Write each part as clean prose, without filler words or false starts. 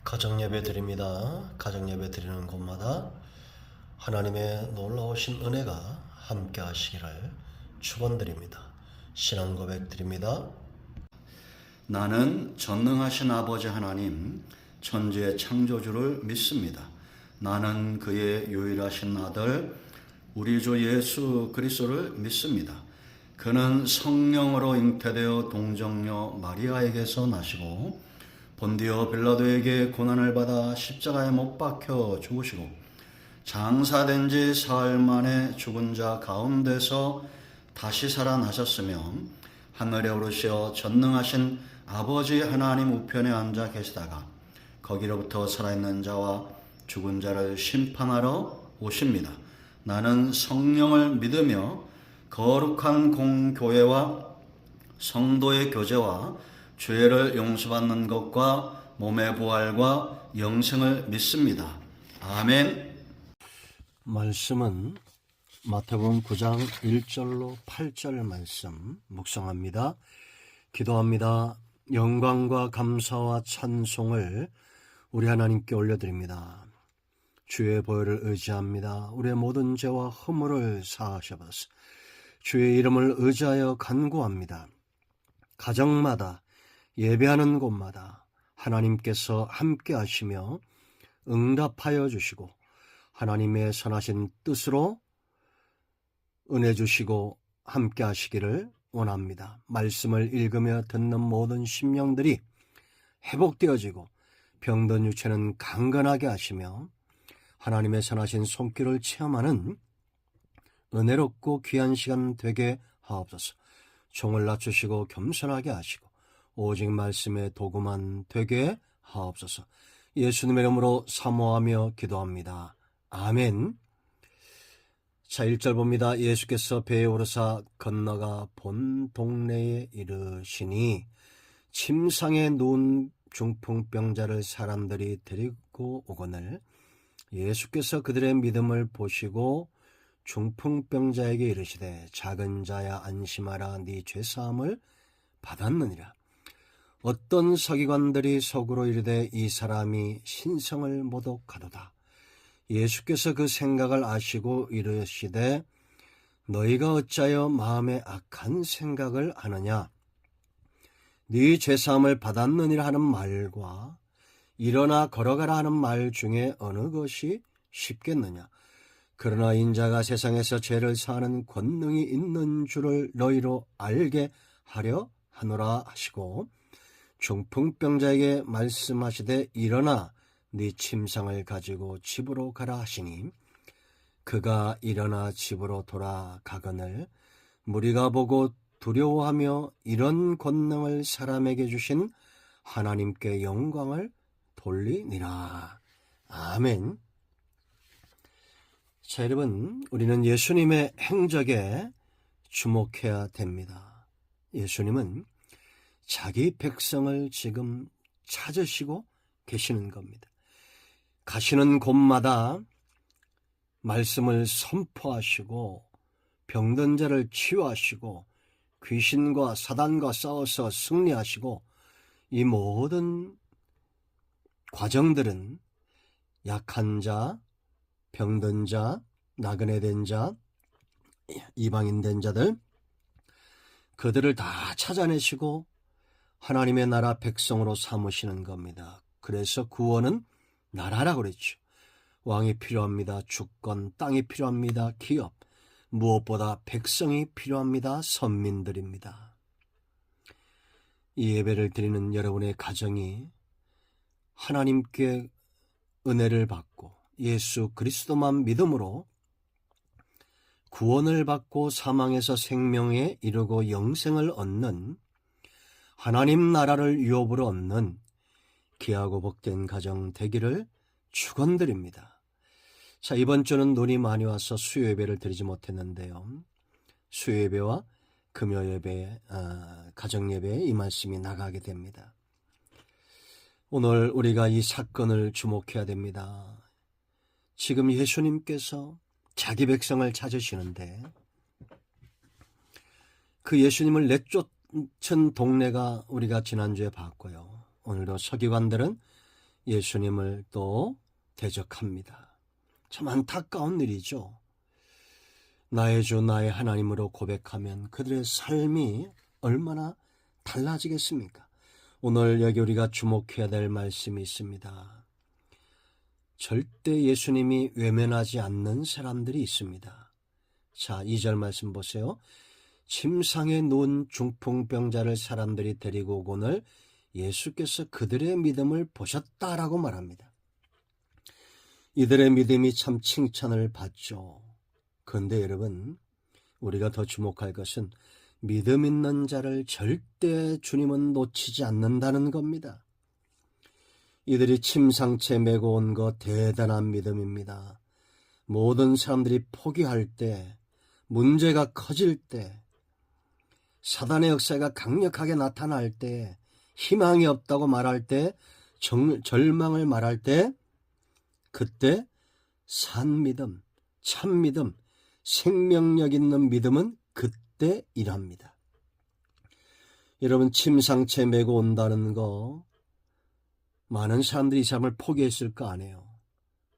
가정예배 드립니다. 가정예배 드리는 곳마다 하나님의 놀라우신 은혜가 함께 하시기를 축원드립니다. 신앙 고백 드립니다. 나는 전능하신 아버지 하나님, 천지의 창조주를 믿습니다. 나는 그의 유일하신 아들, 우리 주 예수 그리스도를 믿습니다. 그는 성령으로 잉태되어 동정녀 마리아에게서 나시고 본디오 빌라도에게 고난을 받아 십자가에 못 박혀 죽으시고 장사된 지 사흘 만에 죽은 자 가운데서 다시 살아나셨으며 하늘에 오르시어 전능하신 아버지 하나님 우편에 앉아 계시다가 거기로부터 살아있는 자와 죽은 자를 심판하러 오십니다. 나는 성령을 믿으며 거룩한 공교회와 성도의 교제와 죄를 용서받는 것과 몸의 부활과 영생을 믿습니다. 아멘. 말씀은 마태복음 9장 1절로 8절 말씀 묵상합니다. 기도합니다. 영광과 감사와 찬송을 우리 하나님께 올려드립니다. 주의 보혈을 의지합니다. 우리의 모든 죄와 허물을 사하셔서 주의 이름을 의지하여 간구합니다. 가정마다 예배하는 곳마다 하나님께서 함께 하시며 응답하여 주시고 하나님의 선하신 뜻으로 은혜 주시고 함께 하시기를 원합니다. 말씀을 읽으며 듣는 모든 심령들이 회복되어지고 병든 육체는 강건하게 하시며 하나님의 선하신 손길을 체험하는 은혜롭고 귀한 시간 되게 하옵소서. 종을 낮추시고 겸손하게 하시고 오직 말씀의 도구만 되게 하옵소서. 예수님의 이름으로 사모하며 기도합니다. 아멘. 자, 1절 봅니다. 예수께서 배에 오르사 건너가 본 동네에 이르시니 침상에 누운 중풍병자를 사람들이 데리고 오거늘 예수께서 그들의 믿음을 보시고 중풍병자에게 이르시되 작은 자야 안심하라, 네 죄사함을 받았느니라. 어떤 서기관들이 속으로 이르되 이 사람이 신성을 모독하도다. 예수께서 그 생각을 아시고 이르시되 너희가 어찌하여 마음에 악한 생각을 하느냐. 네 죄사함을 받았느니라 하는 말과 일어나 걸어가라 하는 말 중에 어느 것이 쉽겠느냐. 그러나 인자가 세상에서 죄를 사하는 권능이 있는 줄을 너희로 알게 하려 하노라 하시고 중풍병자에게 말씀하시되 일어나 네 침상을 가지고 집으로 가라 하시니 그가 일어나 집으로 돌아가거늘 무리가 보고 두려워하며 이런 권능을 사람에게 주신 하나님께 영광을 돌리니라. 아멘. 자, 여러분, 우리는 예수님의 행적에 주목해야 됩니다. 예수님은 자기 백성을 지금 찾으시고 계시는 겁니다. 가시는 곳마다 말씀을 선포하시고 병든 자를 치유하시고 귀신과 사단과 싸워서 승리하시고 이 모든 과정들은 약한 자, 병든 자, 나그네 된 자, 이방인 된 자들 그들을 다 찾아내시고 하나님의 나라 백성으로 삼으시는 겁니다. 그래서 구원은 나라라고 그랬죠. 왕이 필요합니다. 주권, 땅이 필요합니다. 기업, 무엇보다 백성이 필요합니다. 선민들입니다. 이 예배를 드리는 여러분의 가정이 하나님께 은혜를 받고 예수 그리스도만 믿음으로 구원을 받고 사망에서 생명에 이르고 영생을 얻는 하나님 나라를 유업으로 얻는 귀하고 복된 가정 되기를 축원드립니다. 자, 이번 주는 눈이 많이 와서 수요 예배를 드리지 못했는데요. 수요 예배와 금요 예배, 가정 예배에 이 말씀이 나가게 됩니다. 오늘 우리가 이 사건을 주목해야 됩니다. 지금 예수님께서 자기 백성을 찾으시는데 그 예수님을 내쫓은 동네가 우리가 지난주에 봤고요. 오늘도 서기관들은 예수님을 또 대적합니다. 참 안타까운 일이죠. 나의 주 나의 하나님으로 고백하면 그들의 삶이 얼마나 달라지겠습니까? 오늘 여기 우리가 주목해야 될 말씀이 있습니다. 절대 예수님이 외면하지 않는 사람들이 있습니다. 자, 2절 말씀 보세요. 침상에 누운 중풍병자를 사람들이 데리고 오거늘 예수께서 그들의 믿음을 보셨다라고 말합니다. 이들의 믿음이 참 칭찬을 받죠. 그런데 여러분, 우리가 더 주목할 것은 믿음 있는 자를 절대 주님은 놓치지 않는다는 겁니다. 이들이 침상채 메고 온 것 대단한 믿음입니다. 모든 사람들이 포기할 때, 문제가 커질 때, 사단의 역사가 강력하게 나타날 때, 희망이 없다고 말할 때, 절망을 말할 때, 그때 산 믿음, 참 믿음, 생명력 있는 믿음은 그때 일합니다. 여러분, 침상채 메고 온다는 거 많은 사람들이 이 사람을 포기했을 거 아니에요.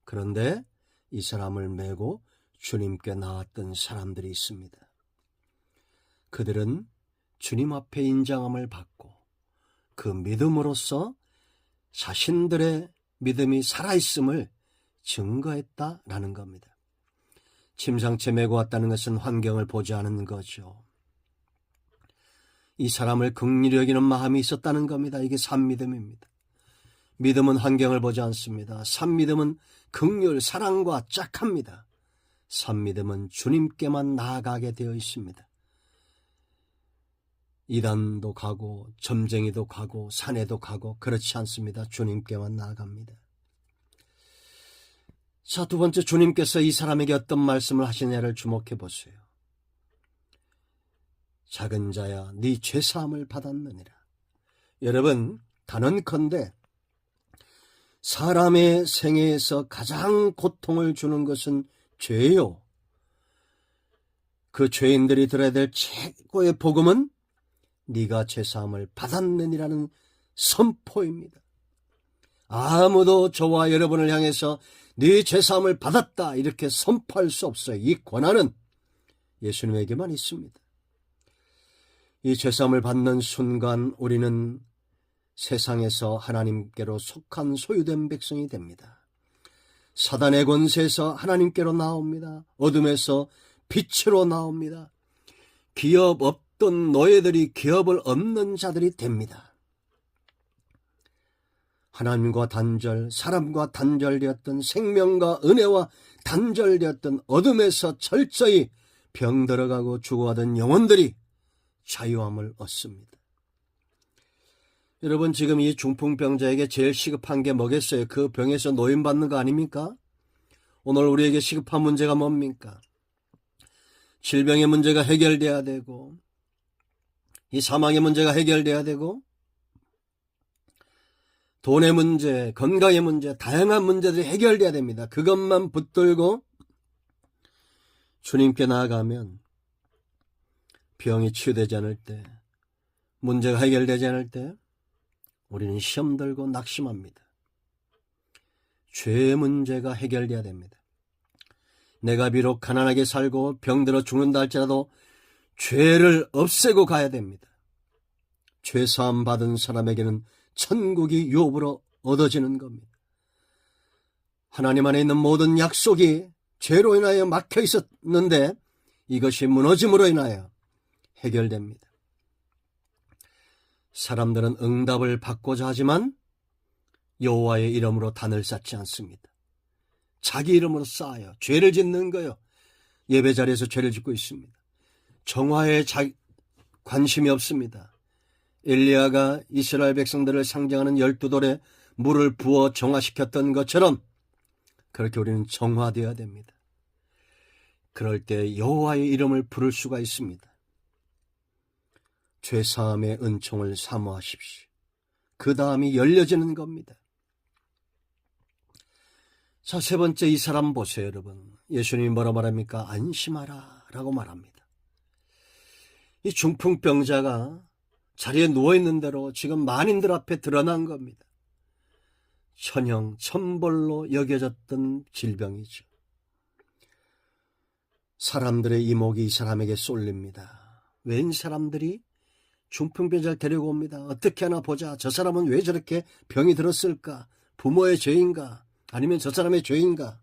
그런데 이 사람을 메고 주님께 나왔던 사람들이 있습니다. 그들은 주님 앞에 인정함을 받고 그 믿음으로써 자신들의 믿음이 살아있음을 증거했다라는 겁니다. 침상채 메고 왔다는 것은 환경을 보지 않은 거죠. 이 사람을 긍휼히 여기는 마음이 있었다는 겁니다. 이게 산믿음입니다. 믿음은 환경을 보지 않습니다. 산믿음은 긍휼, 사랑과 짝합니다. 산믿음은 주님께만 나아가게 되어 있습니다. 이단도 가고 점쟁이도 가고 산에도 가고 그렇지 않습니다. 주님께만 나아갑니다. 자, 두 번째, 주님께서 이 사람에게 어떤 말씀을 하시냐를 주목해 보세요. 작은 자야, 네 죄사함을 받았느니라. 여러분, 단언컨대 사람의 생애에서 가장 고통을 주는 것은 죄요. 그 죄인들이 들어야 될 최고의 복음은 네가 죄사함을 받았느니라는 선포입니다. 아무도 저와 여러분을 향해서 네 죄사함을 받았다 이렇게 선포할 수 없어요. 이 권한은 예수님에게만 있습니다. 이 죄사함을 받는 순간 우리는 세상에서 하나님께로 속한 소유된 백성이 됩니다. 사단의 권세에서 하나님께로 나옵니다. 어둠에서 빛으로 나옵니다. 기업 없던 노예들이 기업을 얻는 자들이 됩니다. 하나님과 단절, 사람과 단절되었던 생명과 은혜와 단절되었던 어둠에서 철저히 병들어가고 죽어가던 영혼들이 자유함을 얻습니다. 여러분, 지금 이 중풍병자에게 제일 시급한 게 뭐겠어요? 그 병에서 노인받는 거 아닙니까? 오늘 우리에게 시급한 문제가 뭡니까? 질병의 문제가 해결돼야 되고, 이 사망의 문제가 해결돼야 되고, 돈의 문제, 건강의 문제, 다양한 문제들이 해결돼야 됩니다. 그것만 붙들고 주님께 나아가면 병이 치유되지 않을 때, 문제가 해결되지 않을 때 우리는 시험 들고 낙심합니다. 죄의 문제가 해결돼야 됩니다. 내가 비록 가난하게 살고 병들어 죽는다 할지라도 죄를 없애고 가야 됩니다. 죄사함 받은 사람에게는 천국이 유업으로 얻어지는 겁니다. 하나님 안에 있는 모든 약속이 죄로 인하여 막혀 있었는데 이것이 무너짐으로 인하여 해결됩니다. 사람들은 응답을 받고자 하지만 여호와의 이름으로 단을 쌓지 않습니다. 자기 이름으로 쌓아요. 죄를 짓는 거예요. 예배 자리에서 죄를 짓고 있습니다. 정화에 관심이 없습니다. 엘리야가 이스라엘 백성들을 상징하는 12돌에 물을 부어 정화시켰던 것처럼 그렇게 우리는 정화되어야 됩니다. 그럴 때 여호와의 이름을 부를 수가 있습니다. 죄사함의 은총을 사모하십시오. 그 다음이 열려지는 겁니다. 자, 세 번째, 이 사람 보세요, 여러분. 예수님이 뭐라 말합니까? 안심하라 라고 말합니다. 이 중풍병자가 자리에 누워있는 대로 지금 만인들 앞에 드러난 겁니다. 천형, 천벌로 여겨졌던 질병이죠. 사람들의 이목이 이 사람에게 쏠립니다. 웬 사람들이 중풍병자를 데리고 옵니다. 어떻게 하나 보자. 저 사람은 왜 저렇게 병이 들었을까? 부모의 죄인가? 아니면 저 사람의 죄인가?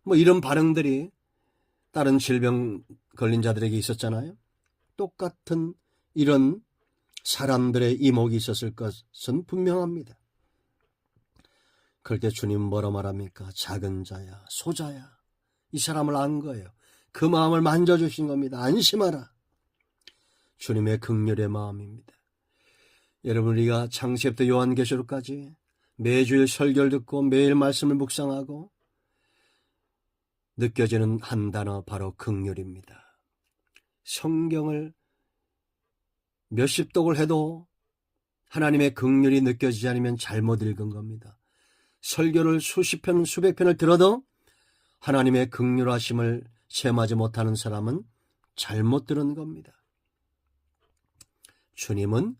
뭐 이런 반응들이 다른 질병 걸린 자들에게 있었잖아요. 똑같은 이런 사람들의 이목이 있었을 것은 분명합니다. 그럴 때 주님 뭐라 말합니까? 작은 자야, 소자야. 이 사람을 안 거예요. 그 마음을 만져주신 겁니다. 안심하라. 주님의 긍휼의 마음입니다. 여러분, 우리가 창세부터 요한계시록까지 매주일 설교를 듣고 매일 말씀을 묵상하고 느껴지는 한 단어, 바로 긍휼입니다. 성경을 몇십 독을 해도 하나님의 긍휼이 느껴지지 않으면 잘못 읽은 겁니다. 설교를 수십 편, 수백 편을 들어도 하나님의 긍휼하심을 체험하지 못하는 사람은 잘못 들은 겁니다. 주님은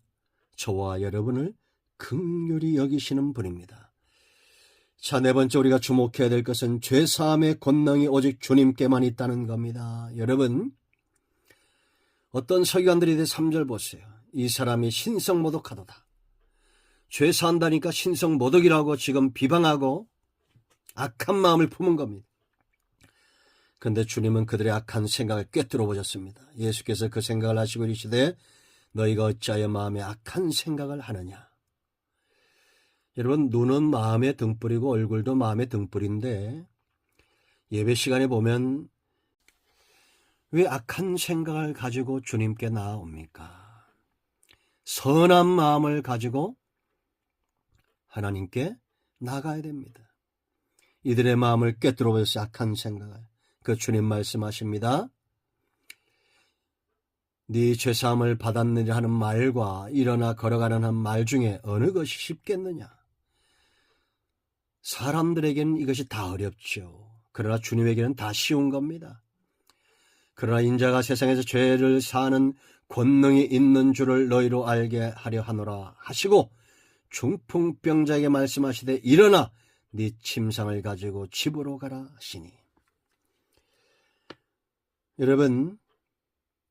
저와 여러분을 긍휼히 여기시는 분입니다. 자, 네 번째 우리가 주목해야 될 것은 죄사함의 권능이 오직 주님께만 있다는 겁니다. 여러분, 어떤 서기관들이 3절 보세요. 이 사람이 신성모독하도다. 죄사한다니까 신성모독이라고 지금 비방하고 악한 마음을 품은 겁니다. 그런데 주님은 그들의 악한 생각을 꿰뚫어 보셨습니다. 예수께서 그 생각을 하시고 이르시되 너희가 어찌하여 마음에 악한 생각을 하느냐. 여러분, 눈은 마음의 등불이고 얼굴도 마음의 등불인데 예배 시간에 보면 왜 악한 생각을 가지고 주님께 나아옵니까? 선한 마음을 가지고 하나님께 나가야 됩니다. 이들의 마음을 꿰뚫어 보셨어요. 악한 생각을. 그 주님 말씀하십니다. 네 죄사함을 받았느냐 하는 말과 일어나 걸어가는 한 말 중에 어느 것이 쉽겠느냐? 사람들에게는 이것이 다 어렵죠. 그러나 주님에게는 다 쉬운 겁니다. 그러나 인자가 세상에서 죄를 사하는 권능이 있는 줄을 너희로 알게 하려 하노라 하시고 중풍병자에게 말씀하시되 일어나 네 침상을 가지고 집으로 가라 하시니. 여러분,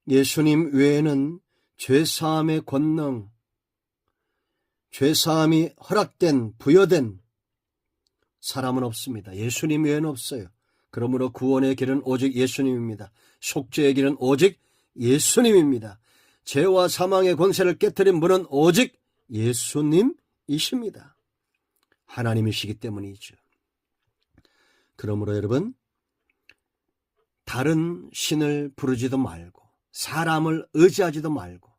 예수님 외에는 죄사함의 권능, 죄사함이 허락된, 부여된 사람은 없습니다. 예수님 외에는 없어요. 그러므로 구원의 길은 오직 예수님입니다. 속죄의 길은 오직 예수님입니다. 죄와 사망의 권세를 깨뜨린 분은 오직 예수님이십니다. 하나님이시기 때문이죠. 그러므로 여러분, 다른 신을 부르지도 말고 사람을 의지하지도 말고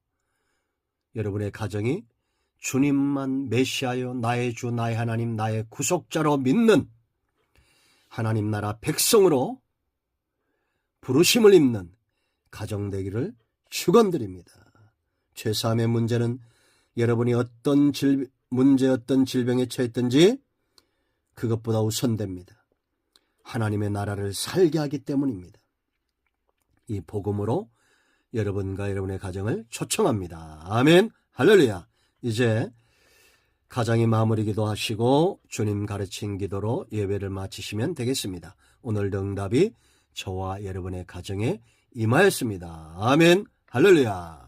여러분의 가정이 주님만 메시아요, 나의 주, 나의 하나님, 나의 구속자로 믿는 하나님 나라 백성으로 부르심을 입는 가정 되기를 축원드립니다. 죄사함의 문제는 여러분이 어떤 문제, 어떤 질병에 처했든지 그것보다 우선됩니다. 하나님의 나라를 살게 하기 때문입니다. 이 복음으로 여러분과 여러분의 가정을 초청합니다. 아멘, 할렐루야. 이제 가정의 마무리 기도하시고 주님 가르친 기도로 예배를 마치시면 되겠습니다. 오늘도 응답이 저와 여러분의 가정에 임하였습니다. 아멘, 할렐루야.